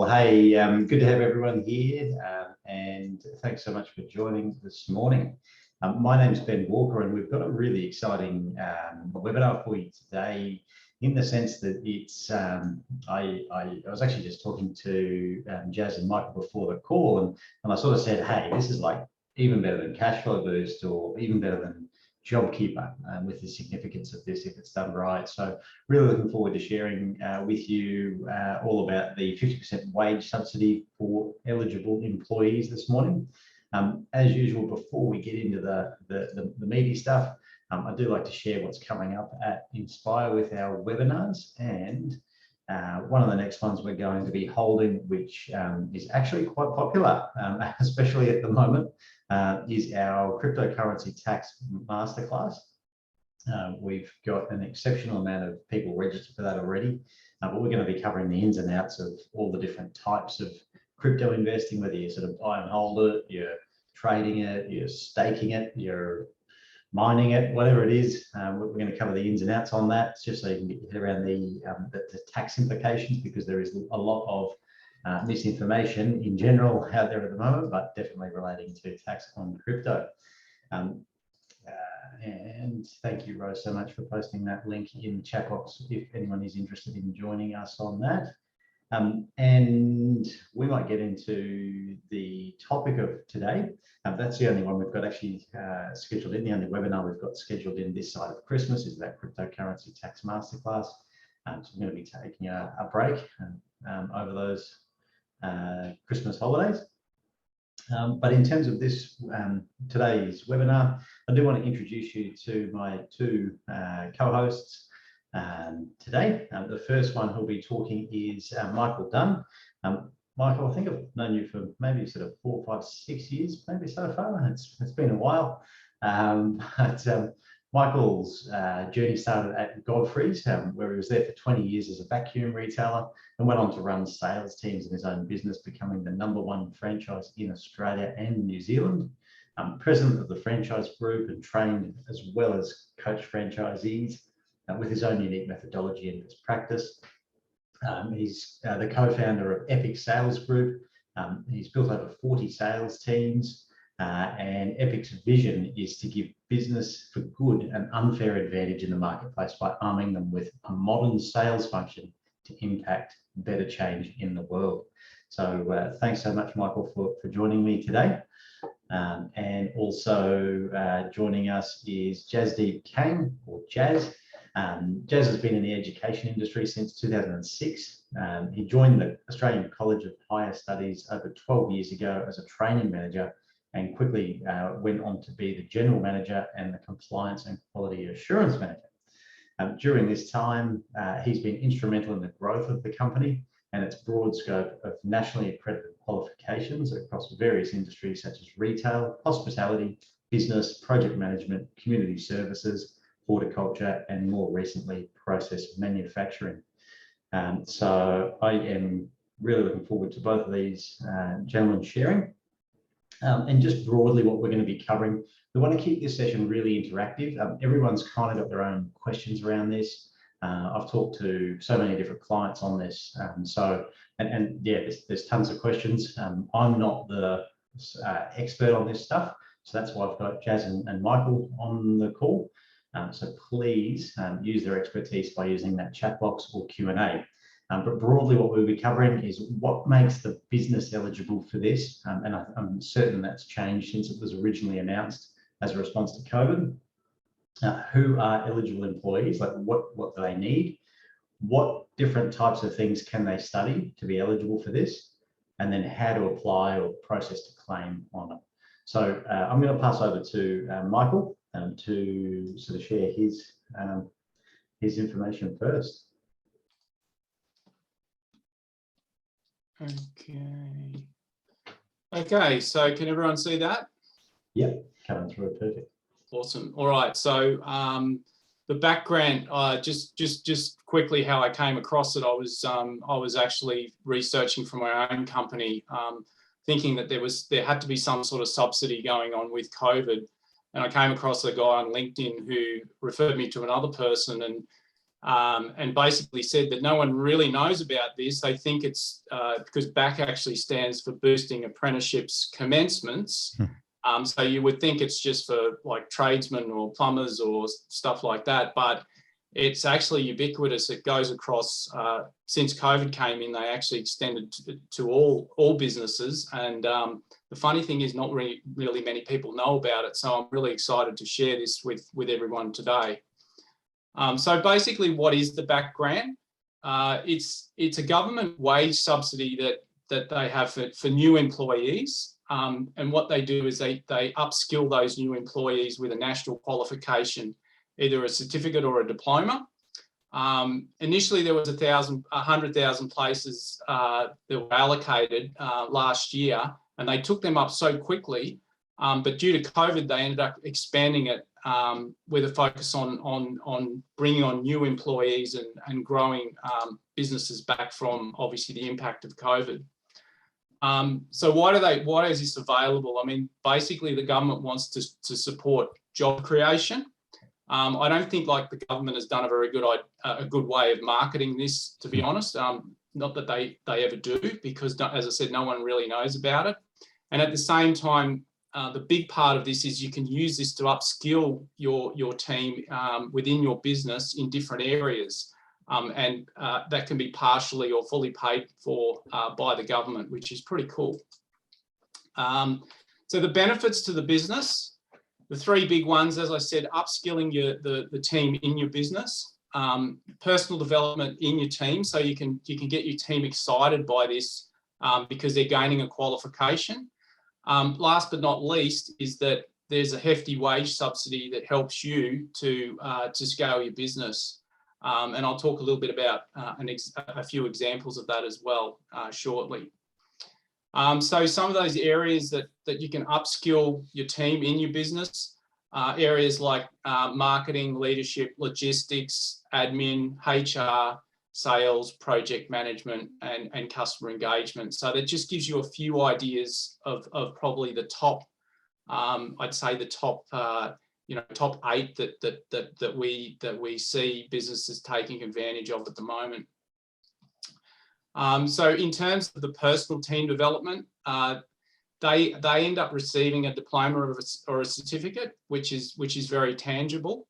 Well, hey, good to have everyone here, and thanks so much for joining this morning. My name is Ben Walker, and we've got a really exciting webinar for you today, in the sense that it's, I was actually just talking to Jazz and Michael before the call, and I sort of said, hey, this is like even better than Cash Flow Boost, or even better than JobKeeper, with the significance of this if it's done right. So really looking forward to sharing with you all about the 50% wage subsidy for eligible employees this morning. As usual, before we get into the meaty stuff, I do like to share what's coming up at Inspire with our webinars, and one of the next ones we're going to be holding, which is actually quite popular, especially at the moment, is our cryptocurrency tax masterclass. We've got an exceptional amount of people registered for that already, but we're going to be covering the ins and outs of all the different types of crypto investing, whether you sort of buy and hold it, you're trading it, you're staking it, you're mining it, whatever it is. We're going to cover the ins and outs on that, just so you can get your head around the tax implications, because there is a lot of misinformation in general out there at the moment, but definitely relating to tax on crypto. And thank you, Rose, so much for posting that link in the chat box if anyone is interested in joining us on that. And we might get into the topic of today. That's the only one we've got actually scheduled in. The only webinar we've got scheduled in this side of Christmas is that cryptocurrency tax masterclass. So I'm going to be taking a break over those Christmas holidays. But in terms of this today's webinar, I do want to introduce you to my two co-hosts today. The first one who'll be talking is Michael Dunn. Michael, I think I've known you for maybe sort of 4, 5, 6 years, maybe so far. It's been a while. Michael's journey started at Godfrey's, where he was there for 20 years as a vacuum retailer, and went on to run sales teams in his own business, becoming the #1 franchise in Australia and New Zealand. President of the franchise group, and trained as well as coached franchisees with his own unique methodology and best practice. He's the co-founder of Epic Sales Group. He's built over 40 sales teams, and Epic's vision is to give business for good an unfair advantage in the marketplace by arming them with a modern sales function to impact better change in the world. So thanks so much, Michael, for joining me today. And also joining us is Jasdeep Kang, or Jazz. Jazz has been in the education industry since 2006. He joined the Australian College of Higher Studies over 12 years ago as a training manager, and quickly went on to be the general manager and the compliance and quality assurance manager. During this time, he's been instrumental in the growth of the company and its broad scope of nationally accredited qualifications across various industries such as retail, hospitality, business, project management, community services, horticulture, and more recently, process manufacturing. So I am really looking forward to both of these gentlemen sharing. And just broadly what we're going to be covering, we want to keep this session really interactive. Everyone's kind of got their own questions around this. I've talked to so many different clients on this. And yeah, there's tons of questions. I'm not the expert on this stuff, so that's why I've got Jazz and Michael on the call. So please use their expertise by using that chat box or Q&A. But broadly, what we'll be covering is what makes the business eligible for this. And I'm certain that's changed since it was originally announced as a response to COVID. Who are eligible employees? Like what do they need? What different types of things can they study to be eligible for this? And then how to apply or process to claim on it. So I'm going to pass over to Michael to sort of share his information first. Okay, so can everyone see that? Yep, coming through it perfect. Awesome. All right, so the background, just quickly how I came across it. I was actually researching for my own company, thinking that there had to be some sort of subsidy going on with COVID, and I came across a guy on LinkedIn who referred me to another person, and and basically said that no one really knows about this. They think it's because BAC actually stands for Boosting Apprenticeships Commencements. So you would think it's just for like tradesmen or plumbers or stuff like that, but it's actually ubiquitous. It goes across, since COVID came in, they actually extended to all businesses. And the funny thing is not really many people know about it. So I'm really excited to share this with everyone today. So basically, what is the BAC grant? It's a government wage subsidy that they have for new employees. And what they do is they upskill those new employees with a national qualification, either a certificate or a diploma. Initially, there was 100,000 places that were allocated last year, and they took them up so quickly. But due to COVID, they ended up expanding it with a focus on bringing on new employees and growing businesses back from obviously the impact of COVID. So why is this available? I mean, basically the government wants to support job creation. I don't think like the government has done a very good way of marketing this, to be honest. Not that they ever do, because as I said, no one really knows about it. And at the same time, the big part of this is you can use this to upskill your team within your business in different areas. And that can be partially or fully paid for by the government, which is pretty cool. So the benefits to the business, the three big ones, as I said, upskilling the team in your business, personal development in your team, so you can get your team excited by this because they're gaining a qualification. Last but not least is that there's a hefty wage subsidy that helps you to scale your business. And I'll talk a little bit about a few examples of that as well shortly. So some of those areas that you can upskill your team in your business, areas like marketing, leadership, logistics, admin, HR, sales, project management, and customer engagement. So that just gives you a few ideas of probably the top, I'd say the top, top 8 that we see businesses taking advantage of at the moment. So in terms of the personal team development, they end up receiving a diploma or a certificate, which is very tangible.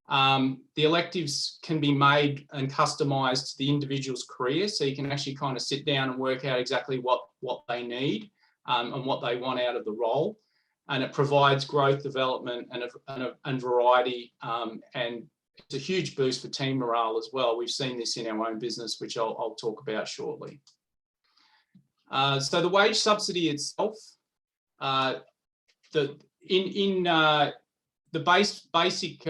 The electives can be made and customized to the individual's career, so you can actually kind of sit down and work out exactly what they need and what they want out of the role. And it provides growth, development, and variety, and it's a huge boost for team morale as well. We've seen this in our own business, which I'll talk about shortly. So the wage subsidy itself, the basic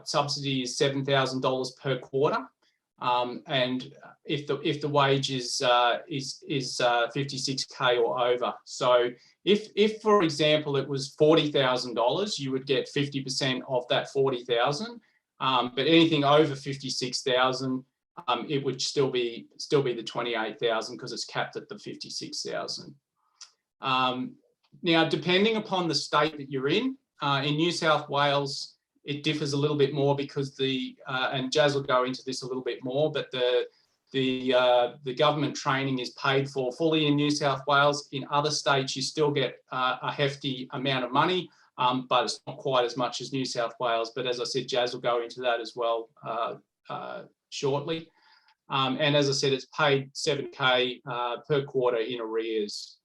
subsidy is $7,000 per quarter, and if the wage is 56K or over. So if for example it was $40,000, you would get 50% of that 40,000. But anything over 56,000, it would still be the 28,000 because it's capped at the 56,000. Now, depending upon the state that you're in New South Wales, it differs a little bit more because and Jazz will go into this a little bit more, but the government training is paid for fully in New South Wales. In other states, you still get a hefty amount of money, but it's not quite as much as New South Wales. But as I said, Jazz will go into that as well shortly. And as I said, it's paid $7K per quarter in arrears.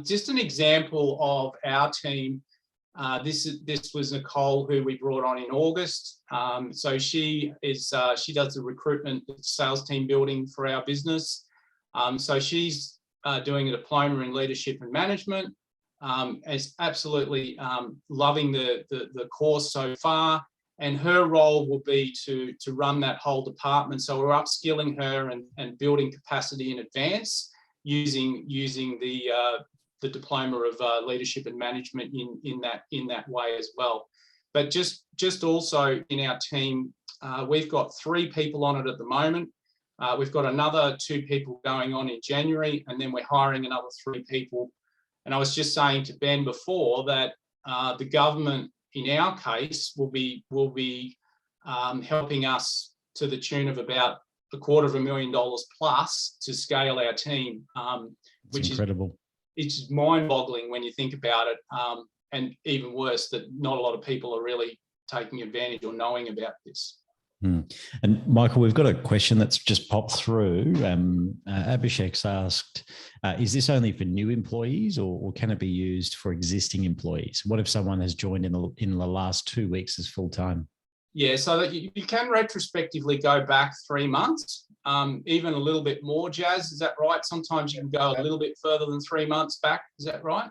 Just an example of our team. This was Nicole, who we brought on in August. So she does the recruitment, sales team building for our business. So she's doing a diploma in leadership and management. Is absolutely loving the course so far, and her role will be to run that whole department. So we're upskilling her and building capacity in advance using the diploma of leadership and management in that way as well. But just also in our team, we've got 3 people on it at the moment. We've got another 2 people going on in January, and then we're hiring another 3 people. And I was just saying to Ben before that the government, in our case, will be helping us to the tune of about $250,000 plus to scale our team, which incredible. It's mind-boggling when you think about it, and even worse that not a lot of people are really taking advantage or knowing about this. And Michael, we've got a question that's just popped through. Abhishek's asked, is this only for new employees or can it be used for existing employees? What if someone has joined in the last 2 weeks as full-time? Yeah, so that you can retrospectively go back 3 months, even a little bit more, Jazz, is that right? Sometimes you can go a little bit further than 3 months back, is that right?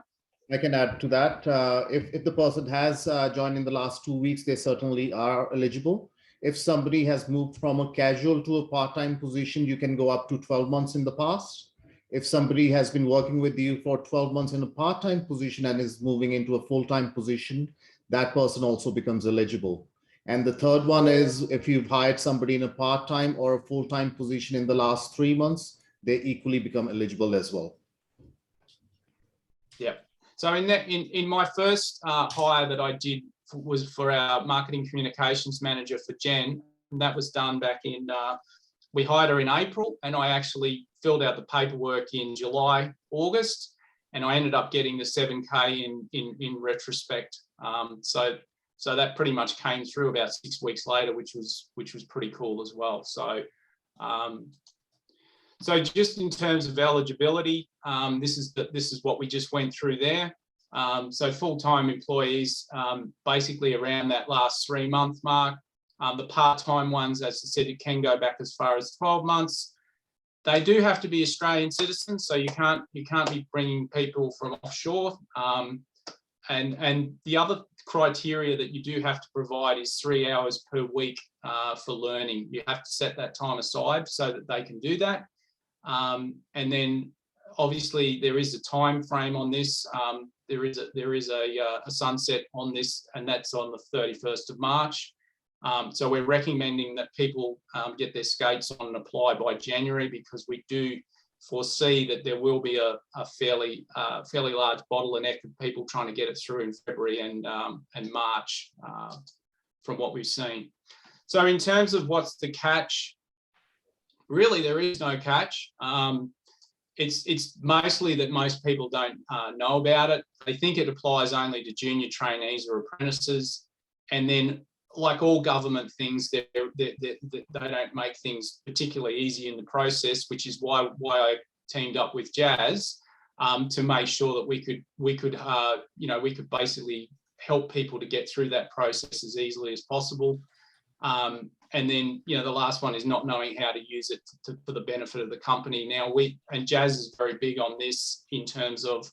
I can add to that. If the person has joined in the last 2 weeks, they certainly are eligible. If somebody has moved from a casual to a part-time position, you can go up to 12 months in the past. If somebody has been working with you for 12 months in a part-time position and is moving into a full-time position, that person also becomes eligible. And the third one is if you've hired somebody in a part-time or a full-time position in the last 3 months, they equally become eligible as well. Yeah. So in my first hire that I did was for our marketing communications manager for Jen, and that was done back in, we hired her in April, and I actually filled out the paperwork in July, August, and I ended up getting the 7K in retrospect. So that pretty much came through about 6 weeks later, which was pretty cool as well. So so just in terms of eligibility, this is what we just went through there. So full-time employees, basically around that last 3-month mark. The part-time ones, as I said, it can go back as far as 12 months. They do have to be Australian citizens, so you can't be bringing people from offshore. And the other criteria that you do have to provide is 3 hours per week for learning. You have to set that time aside so that they can do that. And then obviously there is a time frame on this. There is a sunset on this, and that's on the 31st of March. So we're recommending that people get their skates on and apply by January, because we do foresee that there will be a fairly large bottleneck of people trying to get it through in February and March from what we've seen. So in terms of what's the catch, really there is no catch. It's mostly that most people don't know about it. They think it applies only to junior trainees or apprentices. And then, like all government things, they don't make things particularly easy in the process, which is why I teamed up with Jazz to make sure that we could basically help people to get through that process as easily as possible. And then, the last one is not knowing how to use it for the benefit of the company. Now, Jazz is very big on this in terms of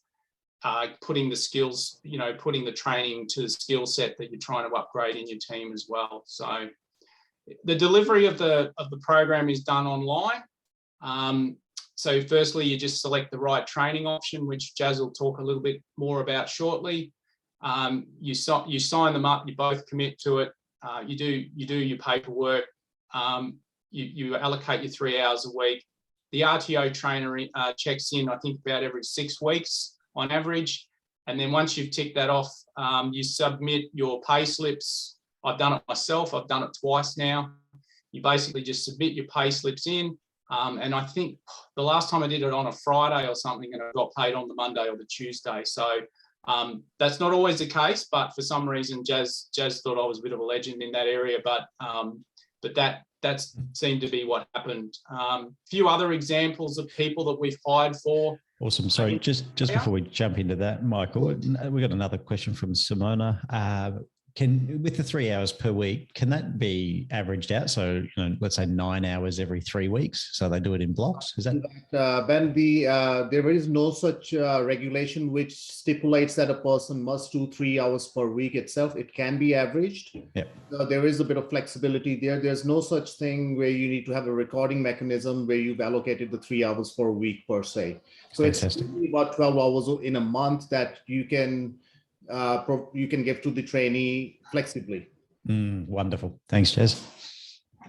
putting the skills, putting the training to the skill set that you're trying to upgrade in your team as well. So the delivery of the program is done online. So firstly, you just select the right training option, which Jazz will talk a little bit more about shortly. You sign them up, you both commit to it. You do your paperwork, you allocate your 3 hours a week. The RTO trainer checks in, I think, about every 6 weeks on average. And then once you've ticked that off, you submit your pay slips. I've done it myself. I've done it twice now. You basically just submit your pay slips in. And I think the last time I did it on a Friday or something, and I got paid on the Monday or the Tuesday. So that's not always the case, but for some reason, Jazz thought I was a bit of a legend in that area. But that seemed to be what happened. Few other exampple of people that we've hired for. Awesome. Sorry, just before we jump into that, Michael, we got another question from Simona. With the 3 hours per week, can that be averaged out? So, let's say 9 hours every 3 weeks. So they do it in blocks. Is that? Ben, there is no such regulation which stipulates that a person must do 3 hours per week itself. It can be averaged. Yeah. There is a bit of flexibility there. There's no such thing where you need to have a recording mechanism where you've allocated the 3 hours per week per se. So Fantastic. It's really about 12 hours in a month that you can give to the trainee flexibly. Wonderful. Thanks, Jazz.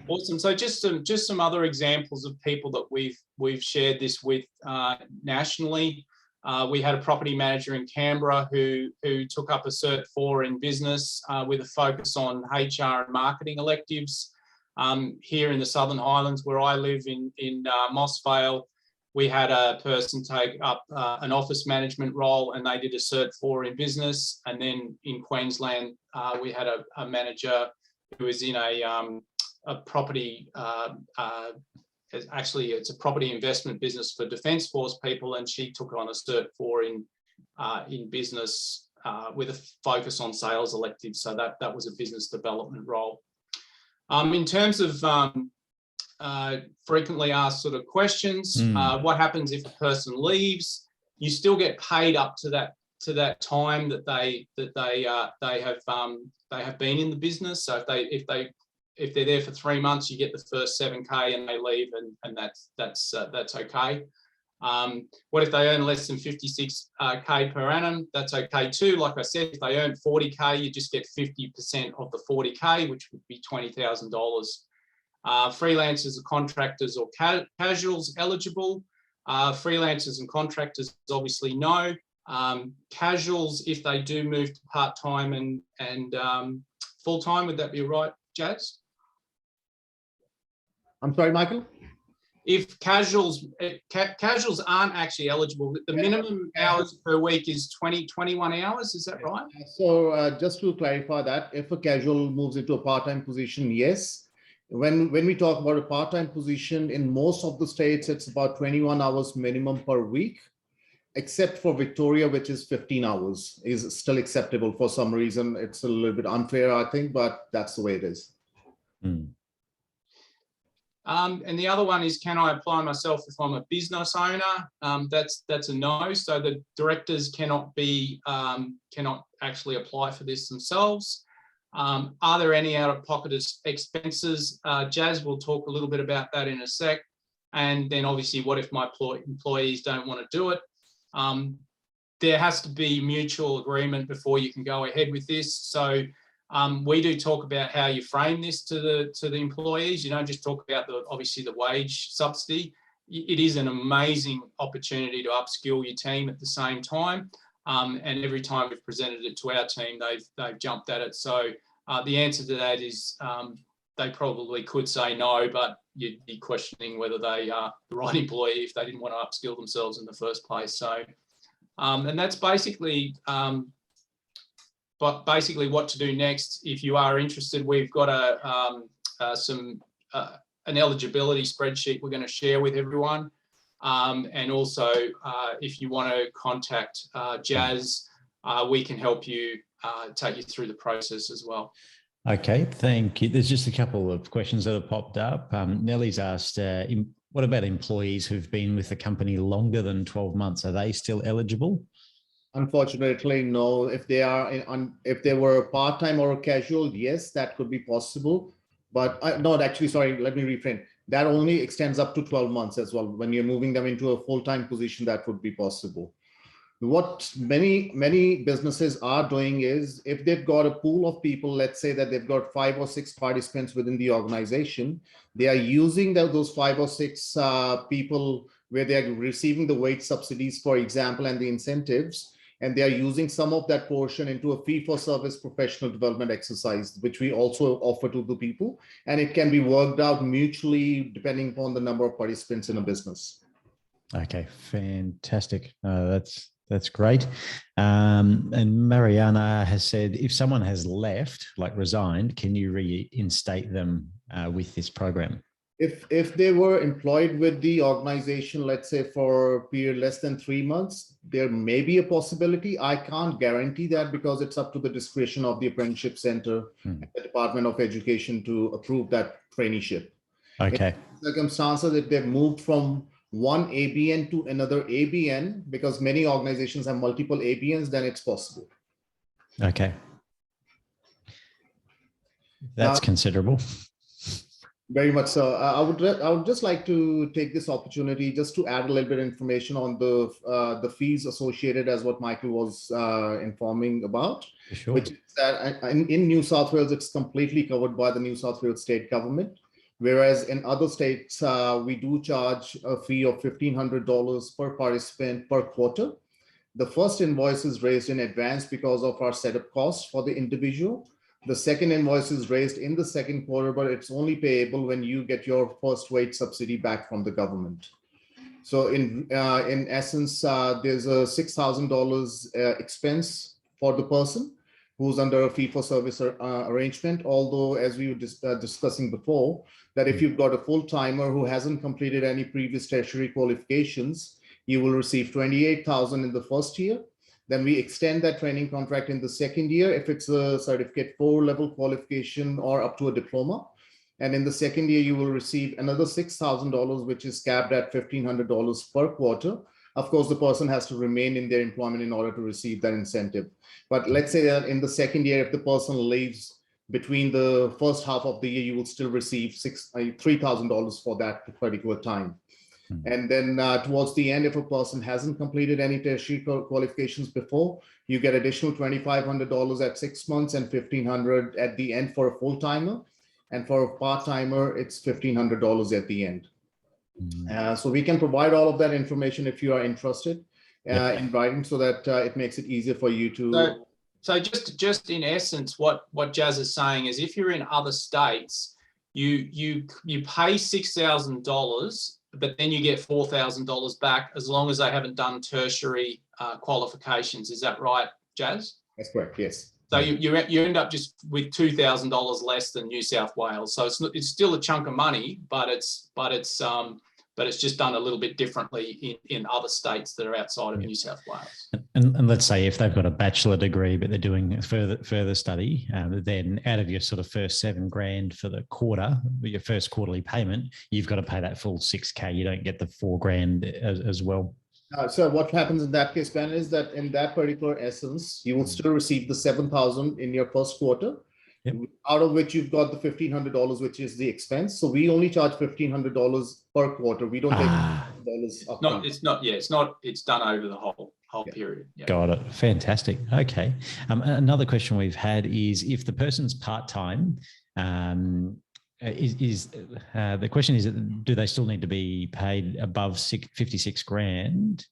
Awesome. So just some other examples of people that we've shared this with nationally. We had a property manager in Canberra who took up a Cert 4 in business with a focus on HR and marketing electives. Here in the Southern Highlands, where I live in Moss Vale, we had a person take up an office management role, and they did a Cert 4 in business. And then in Queensland, we had a manager who was in a property, actually it's a property investment business for Defence Force people, and she took on a Cert 4 in business with a focus on sales electives. So that was a business development role. In terms of frequently asked sort of questions, what happens if a person leaves? You still get paid up to that time that they have been in the business. So if they're there for 3 months, you get the first 7K, and they leave, and that's okay. What if they earn less than 56K per annum? That's okay too. Like I said, if they earn 40K, you just get 50% of the 40K, which would be $20,000. Freelancers or contractors or casuals eligible. Freelancers and contractors, obviously no. Casuals, if they do move to part-time and full-time, would that be right, Jazz? I'm sorry, Michael? If casuals aren't actually eligible, the minimum hours per week is 21 hours, is that right? So just to clarify that, if a casual moves into a part-time position, yes. When we talk about a part-time position, in most of the states, it's about 21 hours minimum per week, except for Victoria, which is 15 hours, is still acceptable for some reason. It's a little bit unfair, I think, but that's the way it is. And the other one is, can I apply myself if I'm a business owner? That's a no. So the directors cannot actually apply for this themselves. Are there any out-of-pocket expenses? Jazz will talk a little bit about that in a sec. And then obviously, what if my employees don't want to do it? There has to be mutual agreement before you can go ahead with this. So we do talk about how you frame this to the employees. You don't just talk about obviously the wage subsidy. It is an amazing opportunity to upskill your team at the same time. And every time we've presented it to our team, they've jumped at it. So the answer to that is they probably could say no, but you'd be questioning whether they are the right employee if they didn't want to upskill themselves in the first place. So, and that's basically what to do next. If you are interested, we've got an eligibility spreadsheet we're going to share with everyone. And also, if you want to contact Jazz, we can help you take you through the process as well. Okay, thank you. There's just a couple of questions that have popped up. Nellie's asked, what about employees who've been with the company longer than 12 months? Are they still eligible? Unfortunately, no. If they were part-time or casual, yes, that could be possible. But sorry, let me reframe. That only extends up to 12 months as well. When you're moving them into a full-time position, that would be possible. What many businesses are doing is, if they've got a pool of people, let's say that they've got 5 or 6 participants within the organization, they are using those 5 or 6 people where they are receiving the wage subsidies, for example, and the incentives, and they are using some of that portion into a fee-for-service professional development exercise, which we also offer to the people, and it can be worked out mutually depending upon the number of participants in a business. Okay, fantastic. That's great. And Mariana has said, if someone has left, like resigned, can you reinstate them with this program? If they were employed with the organization, let's say for a period less than 3 months, there may be a possibility. I can't guarantee that because it's up to the discretion of the apprenticeship center and the Department of Education to approve that traineeship. Okay. In circumstances, if they've moved from one ABN to another ABN, because many organizations have multiple ABNs, then it's possible. Okay. That's considerable. Very much so. I would just like to take this opportunity just to add a little bit of information on the fees associated, as what Michael was informing about. Sure. Which is that in New South Wales, it's completely covered by the New South Wales state government. Whereas in other states, we do charge a fee of $1,500 per participant per quarter. The first invoice is raised in advance because of our setup costs for the individual. The second invoice is raised in the second quarter, but it's only payable when you get your first wage subsidy back from the government. So in essence, there's a $6,000 expense for the person who's under a fee-for-service arrangement. Although, as we were discussing before, that if you've got a full-timer who hasn't completed any previous tertiary qualifications, you will receive $28,000 in the first year. Then we extend that training contract in the second year if it's a certificate 4 level qualification or up to a diploma. And in the second year, you will receive another $6,000, which is capped at $1,500 per quarter. Of course, the person has to remain in their employment in order to receive that incentive. But let's say that in the second year, if the person leaves between the first half of the year, you will still receive $3,000 for that particular time. And then towards the end, if a person hasn't completed any tertiary qualifications before, you get additional $2,500 at 6 months and $1,500 at the end for a full-timer. And for a part-timer, it's $1,500 at the end. So we can provide all of that information if you are interested in writing, so that it makes it easier for you to. So just in essence, what Jazz is saying is, if you're in other states, you pay $6,000, but then you get $4,000 back as long as they haven't done tertiary qualifications. Is that right, Jazz? That's correct. Yes. So you end up just with $2,000 less than New South Wales. So it's still a chunk of money, but it's just done a little bit differently in other states that are outside of New South Wales. And let's say if they've got a bachelor degree, but they're doing further study, then out of your sort of first $7,000 for the quarter, your first quarterly payment, you've got to pay that full $6,000. You don't get the $4,000 as well. So what happens in that case, Ben, is that in that particular essence, you will still receive the $7,000 in your first quarter, out of which you've got the $1,500, which is the expense. So we only charge $1,500 per quarter. We don't take $1,500 up. It's done over the whole period. Yeah. Got it. Fantastic. Okay. Another question we've had is, if the person's part-time, the question is, do they still need to be paid above $56,000?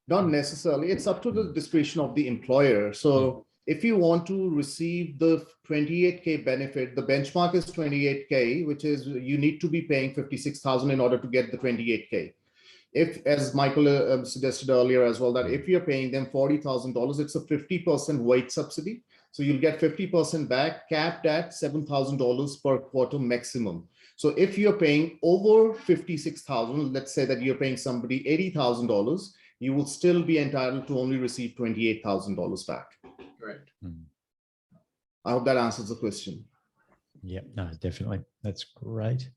Not necessarily. It's up to the discretion of the employer. So if you want to receive the 28K benefit, the benchmark is 28K, which is you need to be paying 56,000 in order to get the 28K. If, as Michael suggested earlier as well, that if you're paying them $40,000, it's a 50% wage subsidy. So you'll get 50% back, capped at $7,000 per quarter maximum. So if you're paying over 56,000, let's say that you're paying somebody $80,000, you will still be entitled to only receive $28,000 back. Correct. I hope that answers the question. Yeah, no, definitely. That's great.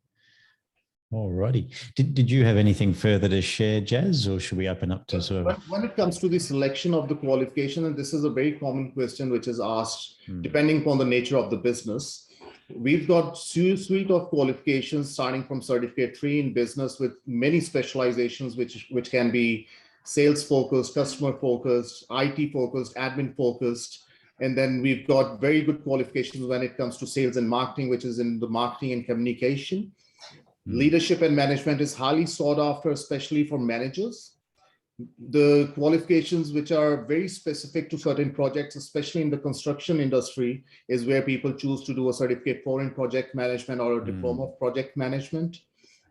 All righty. Did you have anything further to share, Jazz, or should we open up to sort of... When it comes to the selection of the qualification, and this is a very common question which is asked depending upon the nature of the business, we've got suite of qualifications starting from certificate 3 in business with many specializations which can be sales focused, customer focused, IT focused, admin focused. And then we've got very good qualifications when it comes to sales and marketing, which is in the marketing and communication. Leadership and management is highly sought after, especially for managers. The qualifications which are very specific to certain projects, especially in the construction industry, is where people choose to do a certificate 4 in project management or a diploma of project management.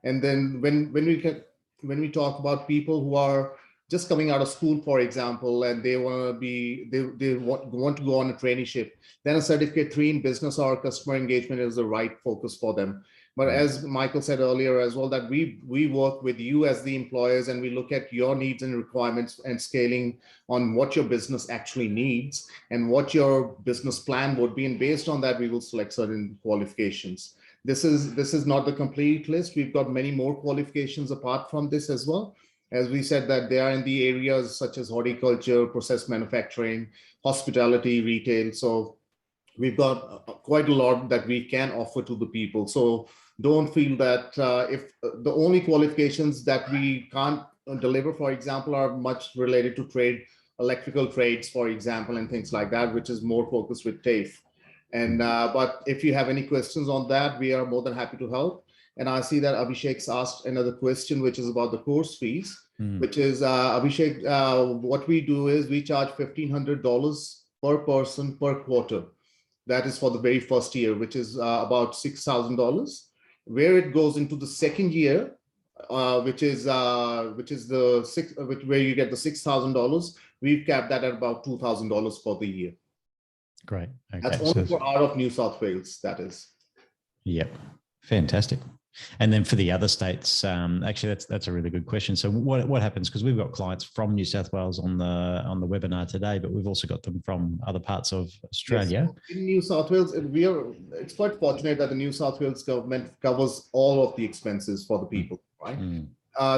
And then when we talk about people who are just coming out of school, for example, and they want to go on a traineeship, then a certificate 3 in business or customer engagement is the right focus for them. But as Michael said earlier as well, that we work with you as the employers, and we look at your needs and requirements and scaling on what your business actually needs and what your business plan would be. And based on that, we will select certain qualifications. This is not the complete list. We've got many more qualifications apart from this as well. As we said, that they are in the areas such as horticulture, process manufacturing, hospitality, retail. So we've got quite a lot that we can offer to the people. So don't feel that if the only qualifications that we can't deliver, for example, are much related to trade, electrical trades, for example, and things like that, which is more focused with TAFE. And but if you have any questions on that, we are more than happy to help. And I see that Abhishek's asked another question, which is about the course fees. which is Abhishek. What we do is we charge $1,500 per person per quarter. That is for the very first year, which is about $6,000. Where it goes into the second year, which is the where you get the $6,000, we've capped that at about $2,000 for the year. Great. Okay. That's only for out of New South Wales. That is. Yep. Fantastic. And then for the other states, actually, that's a really good question. So what happens, because we've got clients from New South Wales on the webinar today, but we've also got them from other parts of Australia. Yes. In New South Wales, it's quite fortunate that the New South Wales government covers all of the expenses for the people, right?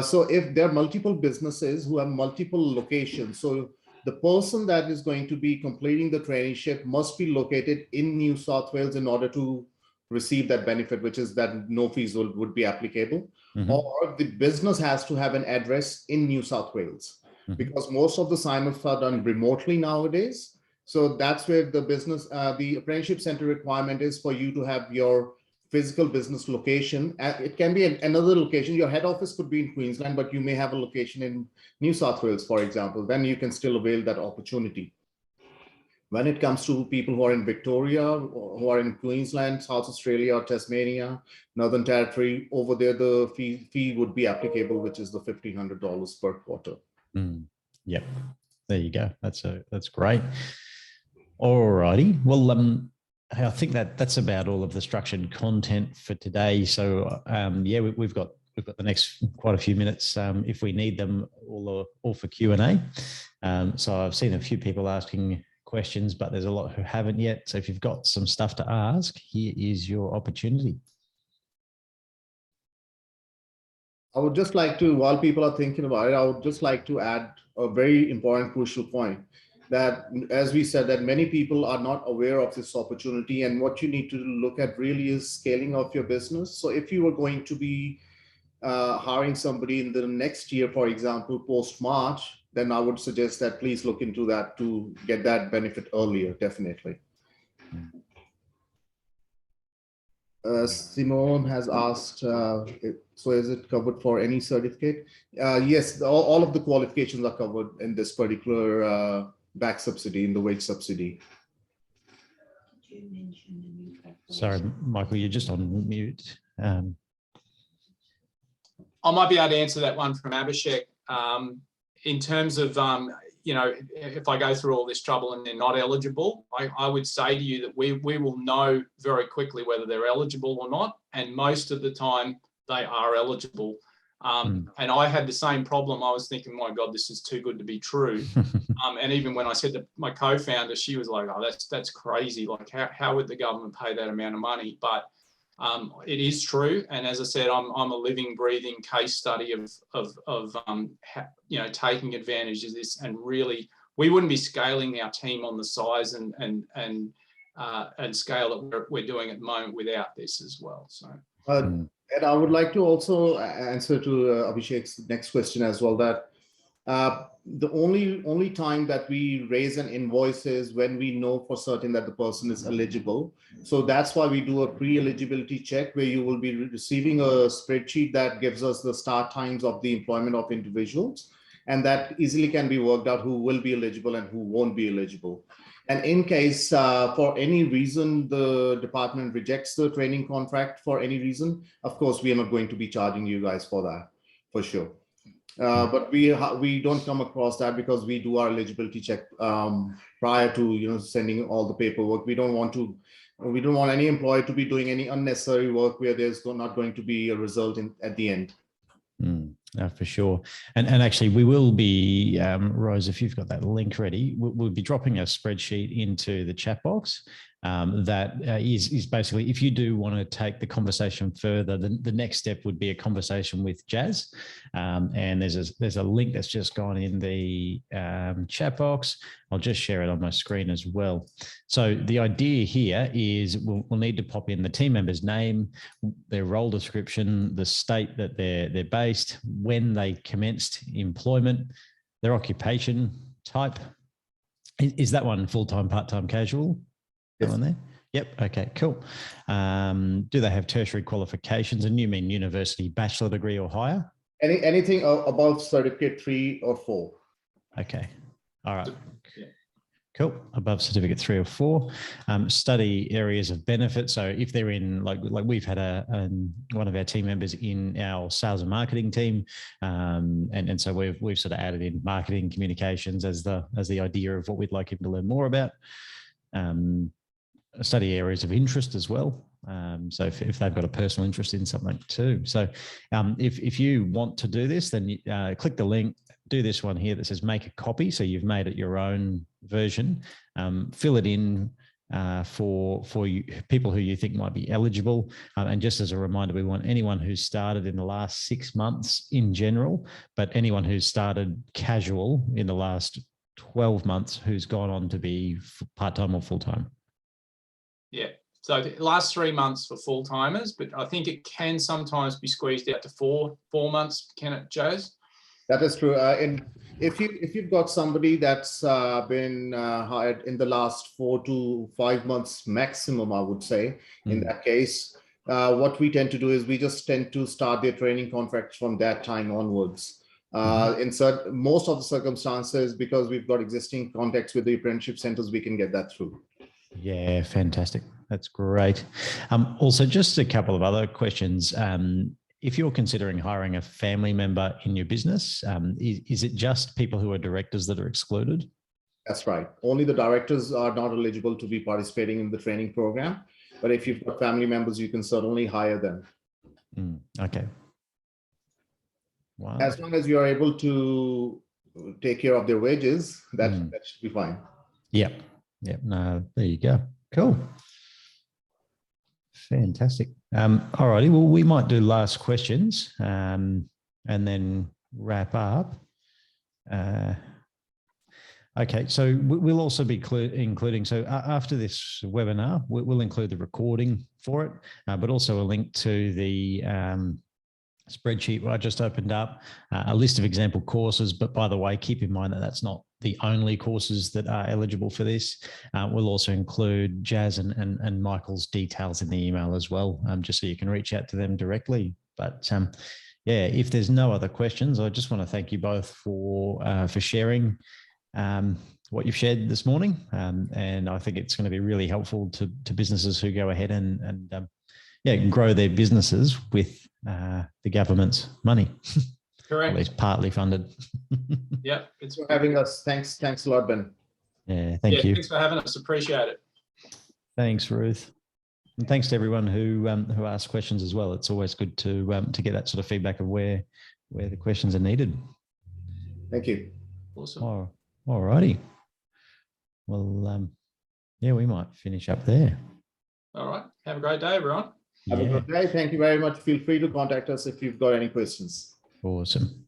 So if there are multiple businesses who have multiple locations, so the person that is going to be completing the traineeship must be located in New South Wales in order to receive that benefit, which is that no fees would be applicable. Or the business has to have an address in New South Wales, because most of the sign-ups are done remotely nowadays. So that's where the business, the apprenticeship center requirement is for you to have your physical business location. It can be another location. Your head office could be in Queensland, but you may have a location in New South Wales, for example. Then you can still avail that opportunity. When it comes to people who are in Victoria, who are in Queensland, South Australia, or Tasmania, Northern Territory, over there, the fee would be applicable, which is the $1,500 per quarter. Yep. There you go. That's great. All righty. Well, I think that's about all of the structured content for today. So yeah, we've got the next quite a few minutes if we need them, all for Q&A. So I've seen a few people asking questions, but there's a lot who haven't yet. So if you've got some stuff to ask, here is your opportunity. I would just like to, while people are thinking about it, I would just like to add a very important, crucial point that, as we said, that many people are not aware of this opportunity, and what you need to look at really is scaling of your business. So if you were going to be hiring somebody in the next year, for example, post-March, then I would suggest that please look into that to get that benefit earlier, definitely. Simone has asked, so is it covered for any certificate? Yes, all of the qualifications are covered in this particular back subsidy, in the wage subsidy. Sorry, Michael, you're just on mute. I might be able to answer that one from Abhishek. In terms of, you know, if I go through all this trouble and they're not eligible, I would say to you that we will know very quickly whether they're eligible or not. And most of the time they are eligible. And I had the same problem. I was thinking, my God, this is too good to be true. And even when I said to my co-founder, she was like, oh, that's crazy. Like, how would the government pay that amount of money? But it is true, and as I said, I'm a living, breathing case study of you know, taking advantage of this. And really, we wouldn't be scaling our team on the size and scale that we're doing at the moment without this as well. So, and I would like to also answer to Abhishek's next question as well, that the only time that we raise an invoice is when we know for certain that the person is eligible. So that's why we do a pre-eligibility check, where you will be receiving a spreadsheet that gives us the start times of the employment of individuals, and that easily can be worked out who will be eligible and who won't be eligible. And in case for any reason the department rejects the training contract for any reason, of course we are not going to be charging you guys for that, for sure. But we don't come across that, because we do our eligibility check prior to, you know, sending all the paperwork. We don't want any employee to be doing any unnecessary work where there's not going to be a result at the end. For sure. And actually, we will be, Rose, if you've got that link ready, we'll be dropping a spreadsheet into the chat box. That is basically, if you do want to take the conversation further, the next step would be a conversation with Jazz. And there's a link that's just gone in the chat box. I'll just share it on my screen as well. So the idea here is we'll need to pop in the team member's name, their role description, the state that they're based, when they commenced employment, their occupation type. Is that one full-time, part-time, casual? On there? Yep. Okay, cool. Do they have tertiary qualifications? And you mean university bachelor degree or higher? Anything above certificate 3 or 4. Okay. All right. Yeah. Cool. Above certificate 3 or 4. Study areas of benefit. So if they're in, like we've had one of our team members in our sales and marketing team, and so we've sort of added in marketing communications as the idea of what we'd like him to learn more about. Study areas of interest as well. So if they've got a personal interest in something too. So if you want to do this, then click the link, do this one here that says make a copy. So you've made it your own version. Fill it in for you, people who you think might be eligible. And just as a reminder, we want anyone who's started in the last 6 months in general, but anyone who's started casual in the last 12 months who's gone on to be part-time or full-time. Yeah. So the last 3 months for full-timers, but I think it can sometimes be squeezed out to four months, can it, Jose? That is true. And if you've got somebody that's been hired in the last 4 to 5 months maximum, I would say, in that case, what we tend to do is we just tend to start their training contracts from that time onwards. In most of the circumstances, because we've got existing contacts with the apprenticeship centers, we can get that through. Yeah, fantastic. That's great. Also, just a couple of other questions. If you're considering hiring a family member in your business, is it just people who are directors that are excluded? That's right. Only the directors are not eligible to be participating in the training program. But if you've got family members, you can certainly hire them. Okay. Wow. As long as you are able to take care of their wages, that should be fine. Yep. No, there you go. Cool. Fantastic. All righty. Well, we might do last questions and then wrap up. Okay, so we'll also be including, so after this webinar, we'll include the recording for it, but also a link to the spreadsheet I just opened up, a list of example courses. But by the way, keep in mind that that's not the only courses that are eligible for this. We'll also include Jazz and Michael's details in the email as well, just so you can reach out to them directly. But yeah, if there's no other questions, I just want to thank you both for sharing what you've shared this morning. And I think it's going to be really helpful to businesses who go ahead and grow their businesses with the government's money. Correct. At least partly funded. Yep. Thanks for having us. Thanks a lot, Ben. Yeah, thank you. Thanks for having us. Appreciate it. Thanks, Ruth. And thanks to everyone who asked questions as well. It's always good to get that sort of feedback of where the questions are needed. Thank you. Awesome. All righty. Well, yeah, we might finish up there. All right. Have a great day, everyone. Have a good day. Thank you very much. Feel free to contact us if you've got any questions. Awesome.